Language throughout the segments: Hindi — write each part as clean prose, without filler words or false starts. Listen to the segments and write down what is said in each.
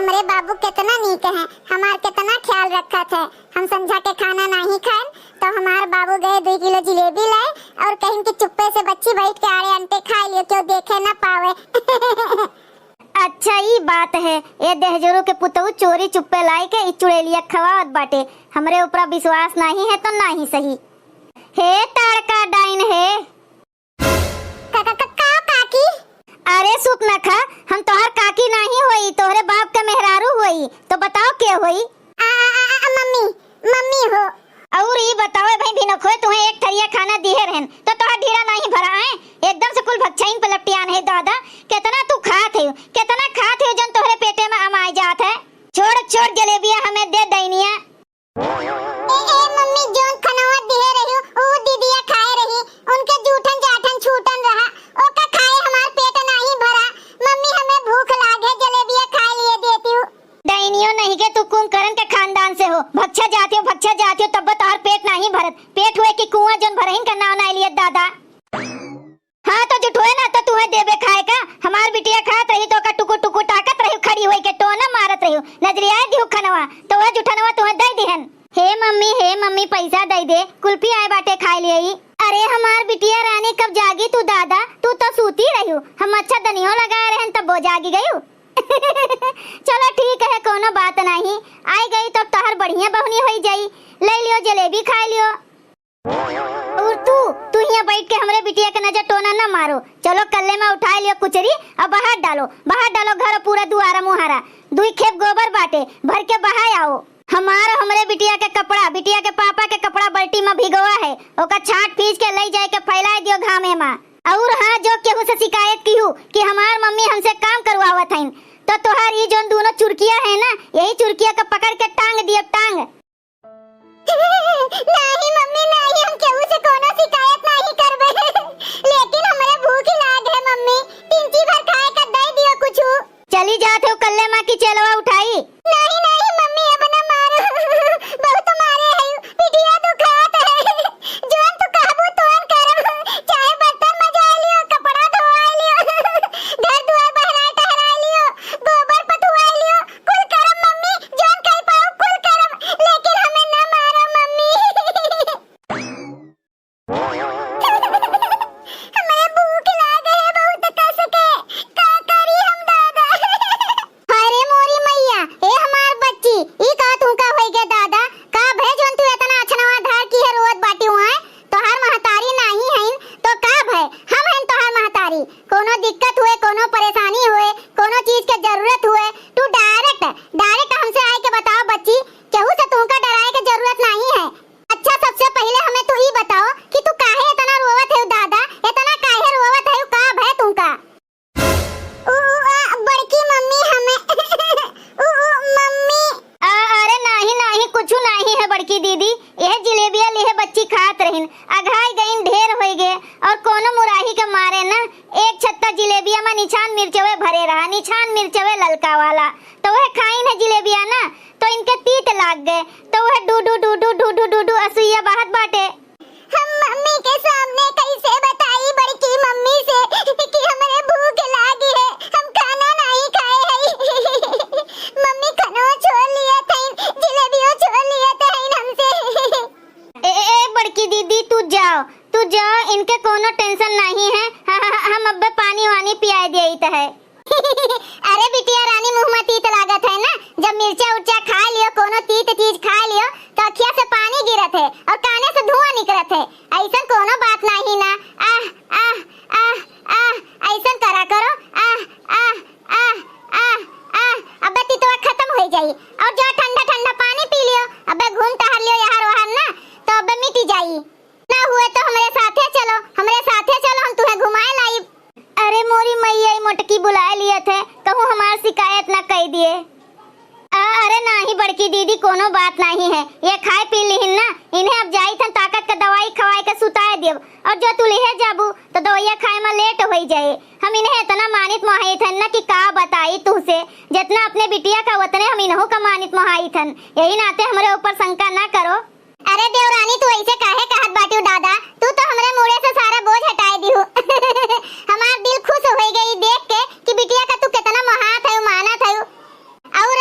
हमरे बाबू कितना नीक है, हमार कितना ख्याल रखा थे। हम समझा के खाना नहीं खाए तो हमार बाबू गए 2 किलो जिलेबी लाए और कहीं कि चुप्पे से बच्ची बैठ के आड़े अंटे खा लियो, क्यों देखे ना पावे। अच्छा ये बात है, ये दहजोरू के पुतऊ चोरी चुप्पे लाई के ई चुड़ैलिया खवावत बाटे। हमरे ऊपर विश्वास नहीं है तो नहीं सही। हे ताड़का डाइन है काकी। अरे सुप न खा, हम तोहर काकी नहीं होई, तोहरे बाप के मेहरारू होई। तो बताओ क्या होई? मम्मी हो। और ये बताओ भाई भी न खोए तुम्हें एक थरिया खाना दिए रहन तो तोहर ढीरा नहीं भरा है। एकदम से कुल भक्षाइन पलटियान है दादा। कितना तू खात है, कितना खात है जन तोहरे पेटे में अमाई जात है। छोड़ छोड़ जलेबिया हमें दे दैनिया। ए मम्मी जोन खनवा दिए रही ओ दीदिया खाए रही, उनके जूठन जाठन छूटन रहा, ओका खाए हमार पेट नहीं भरा। मम्मी हमें भूख लागे, जलेबिया खा लिए देती हूँ। दैनियो नहीं के तू कुंभकर्ण के खानदान से हो। भक्षा जाती हो तब तोहर पेट नहीं भरत। पेट हुए कि कुआं जोन भरहिन का नाव नहीं लिए दादा। हाँ तो जुठोए ना तो तुम्हें देबे खाए का। हमार बिटिया खात रही तो का टुकु टुकु ताकत रही, खड़ी होई के टोना मारत रही। नजरिया दिहु खनवा तो वह जुठनवा तुम्हें दे दिहन। हे मम्मी पैसा दे दे, कुल्फी आए बाटे खाई लिए। अरे हमार बिटिया रानी कब जागी तू दादा? तू तो सूती रही। हम अच्छा दनियो लगा रहन तब वो जागी गई। चलो ठीक है, कोनो बात नहीं। आई गई तो तोहर बढ़िया बहनी होई जाई। ले लियो जलेबी खा लियो। और तू यहाँ बैठ के हमरे बिटिया के नजर टोना न मारो। चलो कल्ले में उठा लियो कुचरी और बाहर डालो घर पूरा दुआरा मुहारा। 2 खेप गोबर बाटे भर के बहाय आओ। हमरे बिटिया के कपड़ा, बिटिया के पापा के कपड़ा बाल्टी में भिगोआ है, ओका छाट पीस के ले जाए के फैलाए दियो घामे में। और हाँ जो केहू से शिकायत की हूँ कि हमार मम्मी हमसे काम करवावत हईन तो तोहार ये जोन दोनों चुरकिया है ना, यही चुरकिया का पकड़ के टांग दियो टांग। नहीं मम्मी नहीं, हम केहू से कोनो शिकायत नहीं करबे। लेकिन हमरे भूख लाग है मम्मी, पिंची भर खाए का दे दियो कुछ। चली जाते हो कल्ले माँ की चेलवा उठाई। नहीं मम्मी अब ना मारो, बहुत मारे है, पिटिया दुखात है। जोन तू कहबू तोन करम, चाहे बर्तन मजा लियो, कपड़ा धोआ लियो, घर दुआर बहरा टहरा लियो, गोबर पथुआ लियो, कुल करम मम्मी, जोन कह पाओ कुल करम, लेकिन हमें ना मारो मम्मी। हमें भूख लागे है बहुत कस के, का करी हम दादा। अरे मोरी मैया, ए हमार बच्ची, ई का तू का होई गे दादा? का भेजवन तू इतना अछनवा धार की है रोज बाटी हुआ है? तोहार महतारी नहीं हईन तो का भय, हम हईन तोहार महतारी। कोनो दिक्कत हुए, कोनो परेशानी हुए, कोनो चीज के जरूरत हुए, तू डायरेक्ट हमसे आए के बताओ बच्ची। केहू से तुमका डराए के जरूरत नहीं है। अच्छा सबसे पहले हमें तू ई बताओ कि तू काहे इतना रोवत है दादा? इतना काहे रोवत है? का भय तुमका? बड़की मम्मी हमें मम्मी। अरे नहीं कुछ नहीं है बड़की दीदी। यह जिलेबिया लिए बच्ची खात रहिन, अघाई गईन ढेर होई गे और कोनो मुराही के मारे ना एक छत्ता जिलेबिया में निछान मिर्चवे भरे रहा, निछान मिर्चवे ललका वाला। तो वह खाइन है जिलेबिया ना तो इनके तीत लाग गए तो वह डू असुइया बाहत बाटे। हम मम्मी के सामने कैसे बताई बड़की मम्मी से कि हमें भूख लागी है, हम खाना नहीं खाए हैं। मम्मी खाना छोड़ लिया था, जलेबियों छोड़ लिया था हमसे। ए बड़की दीदी तू जाओ, इनके कोनो टेंशन नहीं है। हम अब पानी वानी पियाई दिए तो है। अरे बिटिया रानी मुंह में तीत लागत है ना, जब मिर्चा उर्चा खा लियो, कोनो तीत चीज खा लियो तो अखिया से पानी गिरत है और काने से धुआं निकलत है। ऐसा कोनो बात नहीं ना। आह आह आह आह ऐसा करा करो। आह आह आह आह आह अबे तीतवा खत्म हो जाई और जो ठंडा ठंडा पानी पी लियो, अबे घूम टहल लियो यहाँ वहाँ ना तो अबे मिट जाई। ना हुए तो हमारे साथे चलो, हम तुम्हें घुमाए लाई। अरे मोरी मैया मोटकी बुलाए लिए थे, कहूँ हमार शिकायत न कह दिए। अरे नहीं बड़की दीदी कोनो बात नहीं है, ये खाए पी लिहिन ना, इन्हें अब जाई थन ताकत का दवाई खवाए के सुताए देव। और जो तू लेहे जाबू तो दवाइया खाए में लेट हो जाए। हम इन्हें इतना मानित मोहाई थन ना कि का बताई तुझसे, जितना अपने बिटिया का उतने हम इन्हों का मानित मोहाई थन। यही नाते हमारे ऊपर शंका ना करो। अरे देवरानी तू ऐसे काहे कहत बाटी दादा? तू तो हमरे मुड़े से सारा बोझ हटाए दिहु। हमार दिल खुश हो गई देख के कि बिटिया का तू कितना महात है, मानत है। और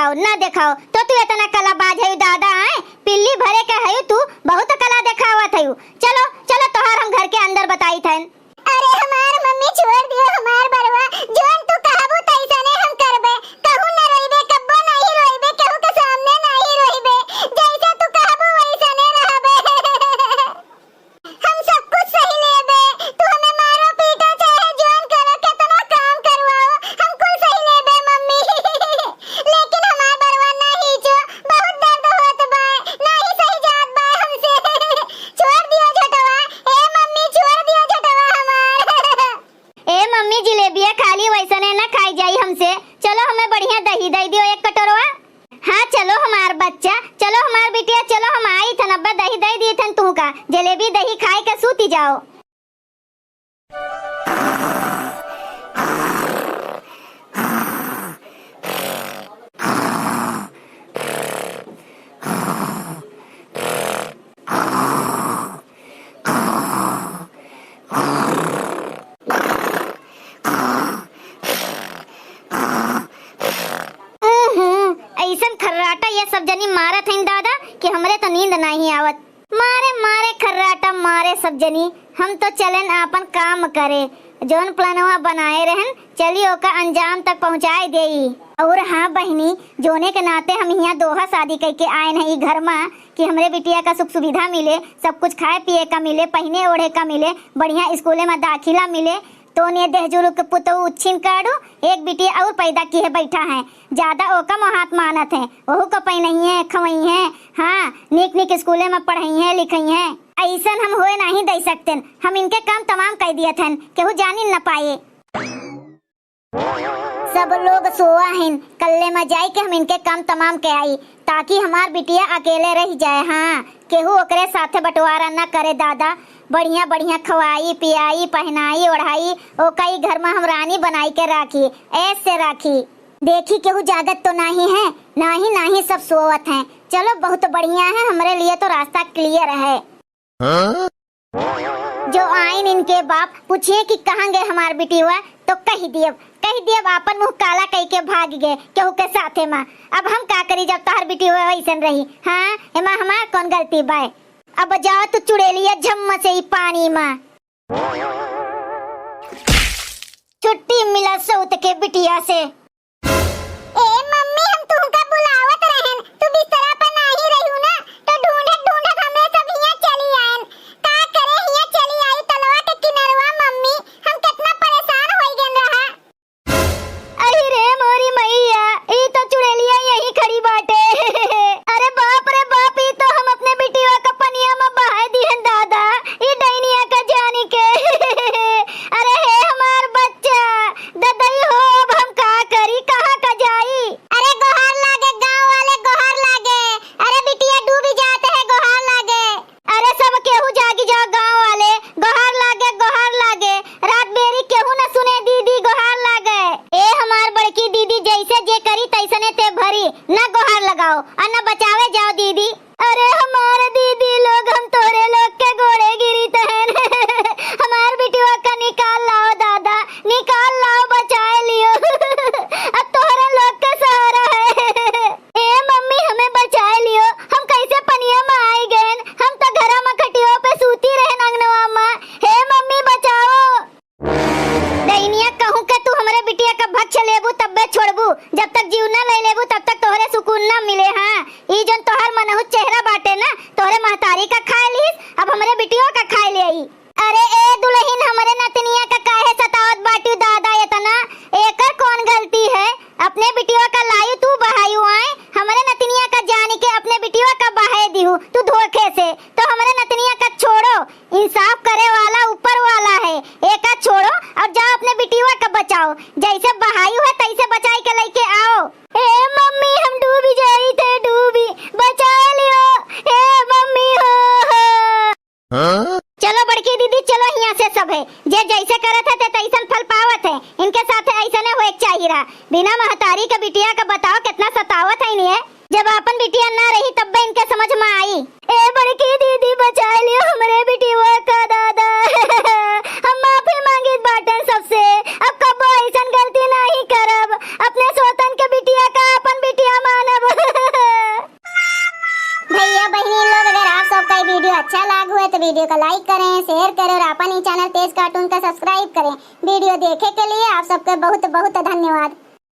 दिखाओ ना दिखाओ तो तू इतना कलाबाज है दादा है पिल्ली भरे का है तू बहुत कला दिखावत है। चलो चलो तोहार हम घर के अंदर बताई थन। अरे हमार मम्मी छोड़ दियो हमार बरवा जोन तू कहबो तैसने हम करबे कहू न रोइबे कब्बो नहीं रोइबे केहू के सामने नहीं रोइबे जैसे तू कहबो वैसने रहबे हम सब कुछ सही लेबे तू हमें मारो पीटो चाहे जोन करो कितना काम करवाओ हम कुल सही लेबे मम्मी लेकिन हमार बरवा नहीं जो बहुत दर्द होत बा नहीं सही जात बा हमसे छोड़ दियो झटवा ए मम्मी छोड़ दियो झटवा हमार ए मम्मी जिलेबिया खाली वैसने ना खाई जाई हमसे। चलो हमें बढ़िया दही दे दियो एक कटोरवा। हाँ चलो हमार बच्चा चलो हमार बिटिया चलो हम आई थन अब्बा दही दे दिए थन तू का जलेबी दही खाए के सूती जाओ। ऐसन खर्राटा ये सब जनी मारत हैं दादा कि हमरे तो नींद नहीं आवत। मारे मारे खर्राटा मारे सब जनी हम तो चलन आपन काम करे जोन प्लानवा बनाए रहन चली ओका अंजाम तक पहुँचाए देई। और हाँ बहनी जोने के नाते हम यहाँ दोहा शादी करके आए हैं घर में कि हमरे बिटिया का सुख सुविधा मिले सब कुछ खाए पिए का मिले पहने ओढ़े का मिले बढ़िया स्कूले में दाखिला मिले तो ने देहजुरु के पुतो उच्छिन काढ़ो एक बिटिया और पैदा की है बैठा है ज्यादा ओका मोहात मानत है ओहू को पई नहीं है खवई है। हाँ निक निक स्कूले में पढ़ाई है लिखई है ऐसन हम होए नहीं दे सकते हम इनके काम तमाम कर दिए थे केहू जानी न पाए। सब लोग सोआ हैं कल्ले में जाई के हम इनके काम तमाम के आई ताकि हमार बिटिया अकेले रह जाए। हाँ केहू ओकरे साथे बंटवारा न करे दादा बढ़िया बढ़िया खवाई पियाई पहनाई ओढ़ाई ओकई घर में हम रानी बनाई के राखी ऐसे राखी देखी केहू जागत तो नहीं है नहीं सब सोवत हैं। चलो बहुत बढ़िया है हमारे लिए तो रास्ता क्लियर है। जो आइन इनके बाप पूछिए कि कहाँ गए हमार बिटी हुआ तो कह दियब आपन मुंह काला कह के भाग गए केहू के साथे में। अब हम का करी जब तोहर बिटी हुआ वैसन रही। हाँ एमा हमार कौन गलती बा। अब जाओ तो चुड़ैलिया झम्म से ही पानी में छुट्टी मिला सौत के बिटिया से। ए मम्मी हम तुमका बुलावत रहन तू बिस्तरा पर नहीं रहू ना तो ढूंढत हमें सब हिया चली आएन का करे हिया चली आई तलवा के किनारवा मम्मी हम कितना परेशान होई गन रहा। अरे रे मोरी मैया ई तो चुड़ैलिया यही खड़ी बाटे अरे बाप रे बाप ई तो हम अपने बिटिया का पनिया में बहा दिहन दादा ई डैनिया का जानी के अरे हे हमार बच्चा ददई हो अब हम का करी कहाँ का जाई। अरे गोहार लागे गांव वाले गोहार लागे अरे बिटिया डूबी जाते है गोहार लागे। अरे सब केहू जागी जाओ गांव वाले गोहार लागे रात बेरी केहू न सुने दीदी गोहार लागे। ए हमार बड़की दीदी जैसे जे करी तैसने ते भरी न गोहार लगाओ और न बचावे जाओ दीदी। अरे हमारे दीदी लोग हम तोरे लोग के गोड़े गिरी तहन हमार बिटिया का निकाल लाओ दादा निकाल लाओ बचाए लियो अब तोरे लोग का सहारा है। ए मम्मी हमें बचाए लियो हम कैसे पनिया में आई गए हम तो घरा में खटियो पे सूती रहन अंगनवा में। हे मम्मी बचाओ। दैनिया कहूं के तू हमरे बिटिया का भक्ष लेबू तब्बे छोड़बू जब तक जीव न ले लेबू तब तक तोहरे सुकून न मिले। हाँ ई जन तोहर मनहु चेहरा बाटे ना तोहरे महतारी का खाए लीस अब हमरे बिटिया का खाए ले आई। अरे ए दुल्हन हमरे नतनिया का काहे सतावत बाटू दादा इतना एकर कौन गलती है अपने बिटिया का लायू तू बहायू आए हमरे नतनिया का जानी के अपने बिटिया का बहाए दिहू तू धोखे से तो हमरे नतनिया का छोड़ो इंसाफ करे वाला ऊपर वाला है एका छोड़ो और जाओ अपने बिटिया का बचाओ जैसे बहायू है तैसे बचाई के लेके आओ। ए मम्मी हम डूबी जाई थे डूबी बचा लियो ए मम्मी हो। चलो बड़की दीदी चलो यहाँ से सब है जे जैसे करत है ते तैसन फल पावत है इनके साथ ऐसने होए चाहिए रहा बिना महतारी के बिटिया का बताओ कितना सतावत है इन्हें जब अपन बिटिया ना रही तब भी इनके समझ में आई। ए बड़की दीदी बचा लियो हमरे बिटिया का दादा हम माफी मांगी बाटन सबसे अब कबो ऐसन गलती नहीं करब अपने सोतन के बिटिया का अपन बिटिया मान तो वीडियो को लाइक करें, शेयर करें और अपन ही चैनल तेज कार्टून का सब्सक्राइब करें। वीडियो देखे के लिए आप सबका बहुत बहुत धन्यवाद।